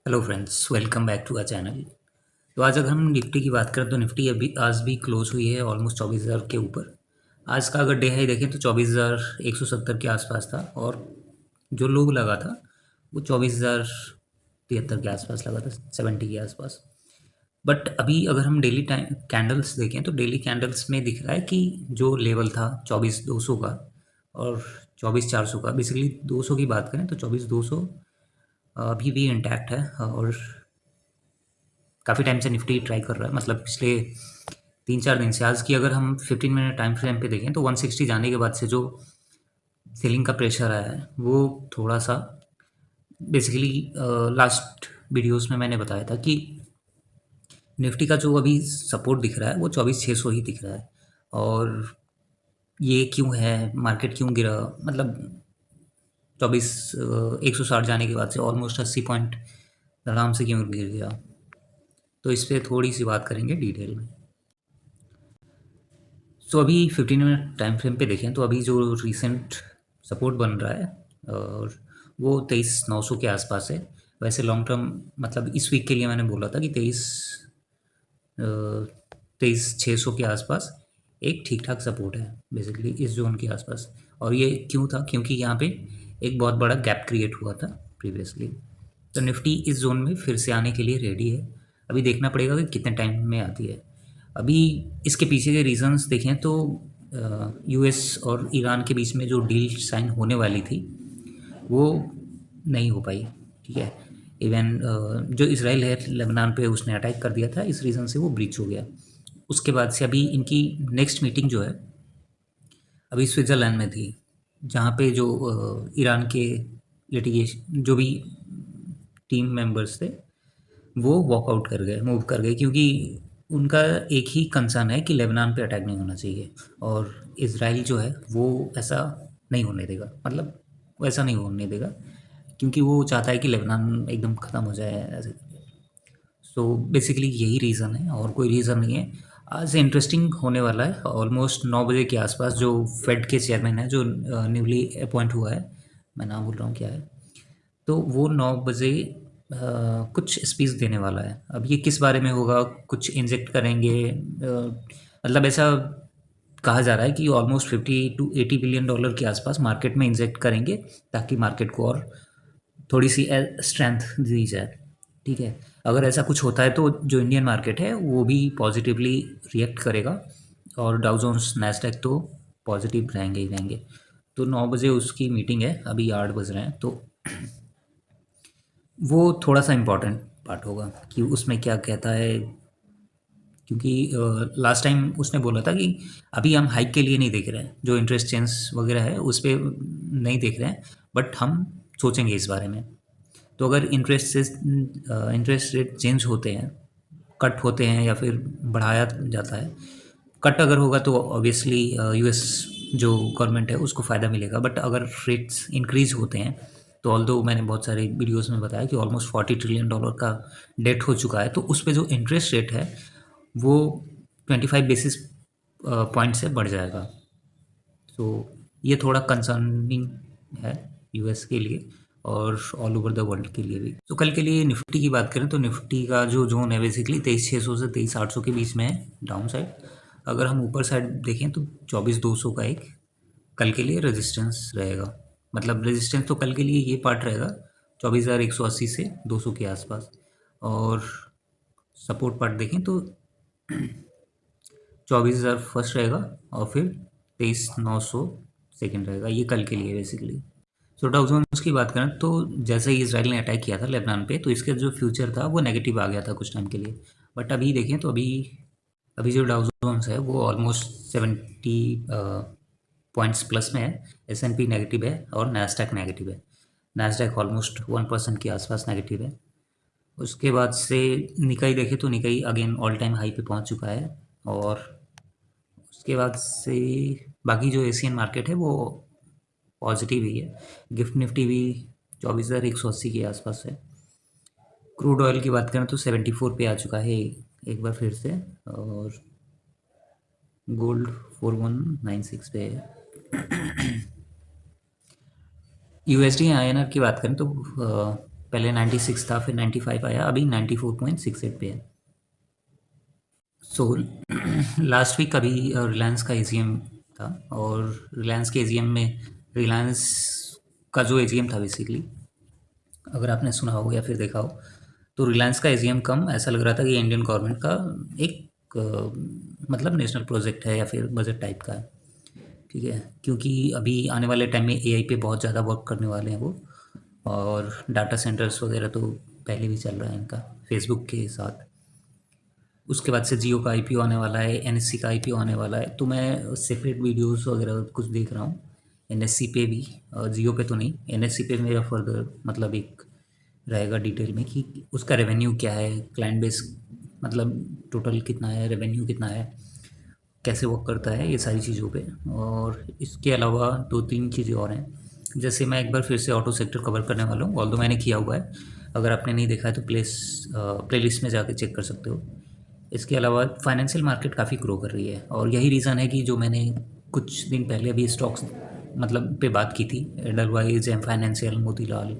Hello friends, welcome back to our channel. तो आज अगर हम निफ्टी की बात करें तो निफ्टी अभी आज भी क्लोज हुई है ऑलमोस्ट 24,000 के ऊपर। आज का अगर डे हाई देखें तो 24,170 के आसपास था और जो लो लगा था वो 24,073 के आसपास लगा था, 70 के आसपास। बट अभी अगर हम डेली टाइम कैंडल्स देखें तो डेली कैंडल्स में दिख रहा है कि जो लेवल था 24,200 का और 24,400 का, बेसिकली 200 की बात करें तो 24,200 अभी भी इंटैक्ट है। और काफ़ी टाइम से निफ्टी ट्राई कर रहा है, मतलब पिछले 3-4 दिन से। आज की अगर हम 15 मिनट टाइम फ्रेम पे देखें तो 160 जाने के बाद से जो सेलिंग का प्रेशर आया है वो थोड़ा सा, बेसिकली लास्ट वीडियोस में मैंने बताया था कि निफ्टी का जो अभी सपोर्ट दिख रहा है वो 24,600 ही दिख रहा है। और ये क्यों है, मार्केट क्यों गिरा, मतलब 160 जाने के बाद से ऑलमोस्ट 80 पॉइंट आराम से क्यों गिर गया, तो इस पर थोड़ी सी बात करेंगे डिटेल में। सो अभी 15 मिनट टाइम फ्रेम पे देखें तो अभी जो रिसेंट सपोर्ट बन रहा है और वो 23,900 के आसपास है। वैसे लॉन्ग टर्म, मतलब इस वीक के लिए मैंने बोला था कि 23,600 के आसपास एक ठीक ठाक सपोर्ट है, बेसिकली इस जोन के आसपास। और ये क्यों था, क्योंकि यहाँ पे एक बहुत बड़ा गैप क्रिएट हुआ था प्रीवियसली। तो निफ्टी इस जोन में फिर से आने के लिए रेडी है। अभी देखना पड़ेगा कि कितने टाइम में आती है। अभी इसके पीछे के रीजंस देखें तो यूएस और ईरान के बीच में जो डील साइन होने वाली थी वो नहीं हो पाई, ठीक है। इवन जो इसराइल है लेबनान पे, उसने अटैक कर दिया था, इस रीज़न से वो ब्रीच हो गया। उसके बाद से अभी इनकी नेक्स्ट मीटिंग जो है अभी स्विट्ज़रलैंड में थी, जहाँ पे जो ईरान के लिटिगेशन जो भी टीम मेंबर्स थे वो वॉकआउट कर गए, मूव कर गए, क्योंकि उनका एक ही कंसर्न है कि लेबनान पे अटैक नहीं होना चाहिए। और इसराइल जो है वो ऐसा नहीं होने देगा, मतलब वो ऐसा नहीं होने देगा, क्योंकि वो चाहता है कि लेबनान एकदम ख़त्म हो जाए ऐसे। सो बेसिकली यही रीज़न है और कोई रीज़न नहीं है। आज इंटरेस्टिंग होने वाला है। ऑलमोस्ट 9 बजे के आसपास जो फेड के चेयरमैन है, जो न्यूली अपॉइंट हुआ है, मैं नाम बोल रहा हूँ क्या है, तो वो 9 बजे कुछ स्पीच देने वाला है। अब ये किस बारे में होगा, कुछ इंजेक्ट करेंगे, मतलब ऐसा कहा जा रहा है कि ऑलमोस्ट 50 to 80 बिलियन डॉलर के आसपास मार्केट में इंजेक्ट करेंगे, ताकि मार्केट को और थोड़ी सी स्ट्रेंथ दी जाए, ठीक है। अगर ऐसा कुछ होता है तो जो इंडियन मार्केट है वो भी पॉजिटिवली रिएक्ट करेगा और डाउ जोन्स नैस्डैक तो पॉजिटिव रहेंगे ही रहेंगे। तो 9 बजे उसकी मीटिंग है, अभी 8 बज रहे हैं, तो वो थोड़ा सा इम्पोर्टेंट पार्ट होगा कि उसमें क्या कहता है। क्योंकि लास्ट टाइम उसने बोला था कि अभी हम हाइक के लिए नहीं देख रहे हैं, जो इंटरेस्ट चेंज वगैरह है उस पर नहीं देख रहे हैं, बट हम सोचेंगे इस बारे में। तो अगर इंटरेस्ट रेट चेंज होते हैं, कट होते हैं या फिर बढ़ाया जाता है, कट अगर होगा तो ऑब्वियसली यूएस जो गवर्नमेंट है उसको फ़ायदा मिलेगा। बट अगर रेट्स इंक्रीज होते हैं तो ऑल्दो मैंने बहुत सारे वीडियोस में बताया कि ऑलमोस्ट 40 ट्रिलियन डॉलर का डेट हो चुका है, तो उस पे जो इंटरेस्ट रेट है वो 25 बेसिस पॉइंट से बढ़ जाएगा। तो ये थोड़ा कंसर्निंग है यूएस के लिए और ऑल ओवर द वर्ल्ड के लिए भी। तो कल के लिए निफ्टी की बात करें तो निफ्टी का जो जोन है बेसिकली 23,600 से 23,800 के बीच में है, डाउन साइड। अगर हम ऊपर साइड देखें तो 24,200 का एक कल के लिए रेजिस्टेंस रहेगा। मतलब रेजिस्टेंस तो कल के लिए ये पार्ट रहेगा 24,180 से 200 के आसपास। और सपोर्ट पार्ट देखें तो 24,000 फर्स्ट रहेगा और फिर 23,900 सेकेंड रहेगा, ये कल के लिए बेसिकली। सो डाउ जोन्स की बात करें तो जैसे ही इसराइल ने अटैक किया था लेबनान पे, तो इसका जो फ्यूचर था वो नेगेटिव आ गया था कुछ टाइम के लिए। बट अभी देखें तो अभी अभी जो डाउ जोन्स है वो ऑलमोस्ट 70 पॉइंट्स प्लस में है। S&P नेगेटिव है और नैस्डैक नेगेटिव है। नैस्डैक ऑलमोस्ट 1% के आसपास नेगेटिव है। उसके बाद से निकाई देखें तो निकाई अगेन ऑल टाइम हाई पे पहुंच चुका है। और उसके बाद से बाकी जो एशियन मार्केट है वो पॉजिटिव ही है। गिफ्ट निफ्टी भी 24,180 के आसपास है। क्रूड ऑयल की बात करें तो 74 पे आ चुका है एक बार फिर से। और गोल्ड 4196 पे है। यूएसडी INR की बात करें तो पहले 96 था, फिर 95 आया, अभी 94.68 पे है। सो लास्ट वीक अभी रिलायंस का एजीएम था, और रिलायंस के एजीएम में रिलायंस का जो एजीएम था बेसिकली, अगर आपने सुना हो या फिर देखा हो, तो रिलायंस का एजीएम कम ऐसा लग रहा था कि इंडियन गवर्नमेंट का एक मतलब नेशनल प्रोजेक्ट है या फिर बजट टाइप का है, ठीक है, क्योंकि अभी आने वाले टाइम में एआई पे बहुत ज़्यादा वर्क करने वाले हैं वो, और डाटा सेंटर्स वगैरह तो पहले भी चल रहा है इनका फेसबुक के साथ। उसके बाद से जियो का आईपीओ आने वाला है, एनएससी का आईपीओ आने वाला है, तो मैं सेपरेट वीडियोस वगैरह कुछ देख रहा हूँ एनएससी पे भी, जियो पे तो नहीं, एनएससी पे मेरा फर्दर मतलब एक रहेगा डिटेल में कि उसका रेवेन्यू क्या है, क्लाइंट बेस मतलब टोटल कितना है, रेवेन्यू कितना है, कैसे वर्क करता है, ये सारी चीज़ों पे। और इसके अलावा दो तीन चीज़ें और हैं, जैसे मैं एक बार फिर से ऑटो सेक्टर कवर करने वाला हूँ, ऑल्दो मैंने किया हुआ है, अगर आपने नहीं देखा है तो प्लेलिस्ट में जाके चेक कर सकते हो। इसके अलावा फाइनेंशियल मार्केट काफ़ी ग्रो कर रही है, और यही रीज़न है कि जो मैंने कुछ दिन पहले अभी स्टॉक्स मतलब पे बात की थी, Edelweiss, M financial, Motilal,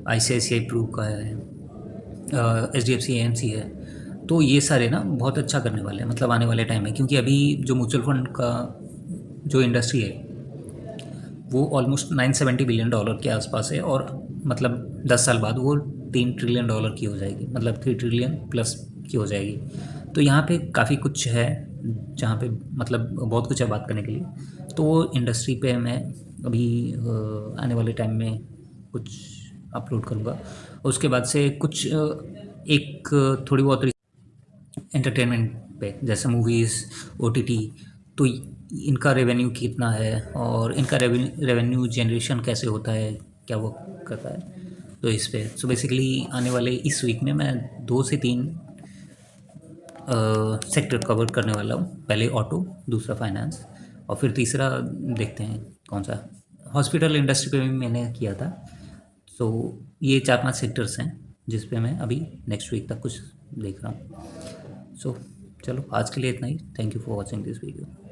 ICICI Pru का है, एचडीएफसी एएमसी है, तो ये सारे ना बहुत अच्छा करने वाले हैं मतलब आने वाले टाइम में, क्योंकि अभी जो म्यूचुअल फंड का जो इंडस्ट्री है वो ऑलमोस्ट $970 बिलियन के आसपास है, और मतलब 10 साल बाद वो $3 ट्रिलियन की हो जाएगी, मतलब 3 ट्रिलियन प्लस की हो जाएगी। तो यहाँ पे काफ़ी कुछ है जहाँ पे मतलब बहुत कुछ है बात करने के लिए। तो वो इंडस्ट्री पे मैं अभी आने वाले टाइम में कुछ अपलोड करूँगा। उसके बाद से कुछ एक थोड़ी बहुत एंटरटेनमेंट पे, जैसे मूवीज़, ओटीटी, तो इनका रेवेन्यू कितना है और इनका रेवेन्यू जनरेशन कैसे होता है, क्या वो करता है, तो इस पे सो बेसिकली आने वाले इस वीक में मैं 2 से 3 सेक्टर कवर करने वाला हूँ। पहले ऑटो, दूसरा फाइनेंस, और फिर तीसरा देखते हैं कौन सा, हॉस्पिटल इंडस्ट्री पे भी मैंने किया था। सो ये 4-5 सेक्टर्स हैं जिस पे मैं अभी नेक्स्ट वीक तक कुछ देख रहा हूँ। सो चलो आज के लिए इतना ही। Thank you for watching this video.